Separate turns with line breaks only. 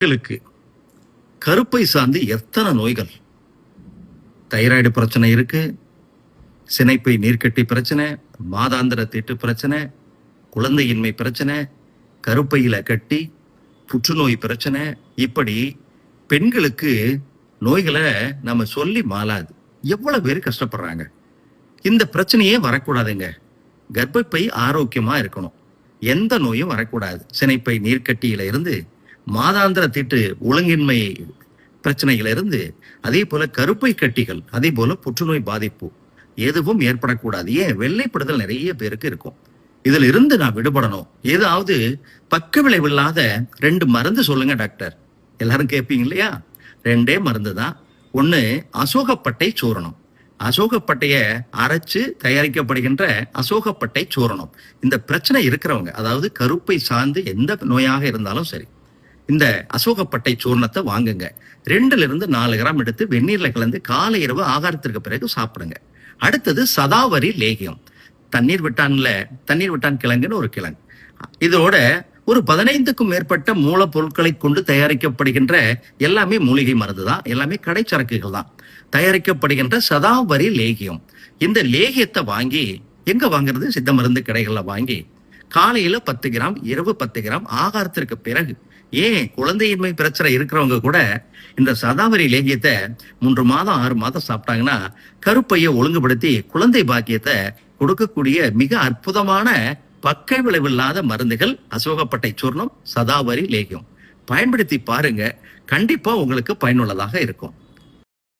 பெண்களுக்கு கருப்பை சார்ந்து எத்தனை நோய்கள், தைராய்டு பிரச்சனை இருக்கு, சினைப்பை நீர்க்கட்டி பிரச்சனை, மாதாந்திர தீட்டு பிரச்சனை, குழந்தையின்மை பிரச்சனை, கருப்பையில கட்டி, புற்றுநோய் பிரச்சனை, இப்படி பெண்களுக்கு நோய்களை நம்ம சொல்லி மாளாது. எவ்வளவு பேர் கஷ்டப்படுறாங்க. இந்த பிரச்சனையே வரக்கூடாதுங்க. கர்ப்பப்பை ஆரோக்கியமா இருக்கணும், எந்த நோயும் வரக்கூடாது. சினைப்பை நீர்க்கட்டியில இருந்து, மாதாந்திர தீட்டு ஒழுங்கின்மை பிரச்சனையில இருந்து, அதே போல கருப்பை கட்டிகள், அதே போல புற்றுநோய் பாதிப்பு எதுவும் ஏற்படக்கூடாது. ஏன் வெள்ளைப்படுதல் நிறைய பேருக்கு இருக்கும். இதுல இருந்து நான் விடுபடணும், ஏதாவது பக்க விளைவில்லாத 2 மருந்து சொல்லுங்க டாக்டர். எல்லாரும் கேட்பீங்க இல்லையா? 2 மருந்து தான். ஒண்ணு அசோகப்பட்டை சூரணம். அசோகப்பட்டைய அரைச்சு தயாரிக்கப்படுகின்ற அசோகப்பட்டை சூரணம். இந்த பிரச்சனை இருக்கிறவங்க, அதாவது கருப்பை சார்ந்து எந்த நோயாக இருந்தாலும் சரி, இந்த அசோகப்பட்டை சூர்ணத்தை வாங்குங்க. 2 to 4 கிராம் எடுத்து வெந்நீர்ல கலந்து காலை இரவு ஆகாரத்திற்கு பிறகு சாப்பிடுங்க. அடுத்தது சதாவரி லேகியம். தண்ணீர் விட்டான் கிழங்குன்னு ஒரு கிழங்கு. இதோட ஒரு 15க்கும் மேற்பட்ட மூலப்பொருட்களை கொண்டு தயாரிக்கப்படுகின்ற எல்லாமே மூலிகை மருந்து தான், எல்லாமே கடைச்சரக்குகள் தான். தயாரிக்கப்படுகின்ற சதாவரி லேகியம். இந்த லேகியத்தை வாங்கி எங்க வாங்குறது? சித்த மருந்து கடைகள்ல வாங்கி காலையில 10 கிராம், இரவு 10 கிராம் ஆகாரத்திற்கு பிறகு. ஏன் குழந்தையின்மை பிரச்சனை இருக்கிறவங்க கூட இந்த சதாவரி லேகியத்தை 3 மாதம் 6 மாதம் சாப்பிட்டாங்கன்னா கருப்பையை ஒழுங்குபடுத்தி குழந்தை பாக்கியத்தை கொடுக்கக்கூடிய மிக அற்புதமான பக்க விளைவில்லாத மருந்துகள் அசோகப்பட்டை சூர்ணம், சதாவரி லேகியம். பயன்படுத்தி பாருங்க, கண்டிப்பா உங்களுக்கு பயனுள்ளதாக இருக்கும்.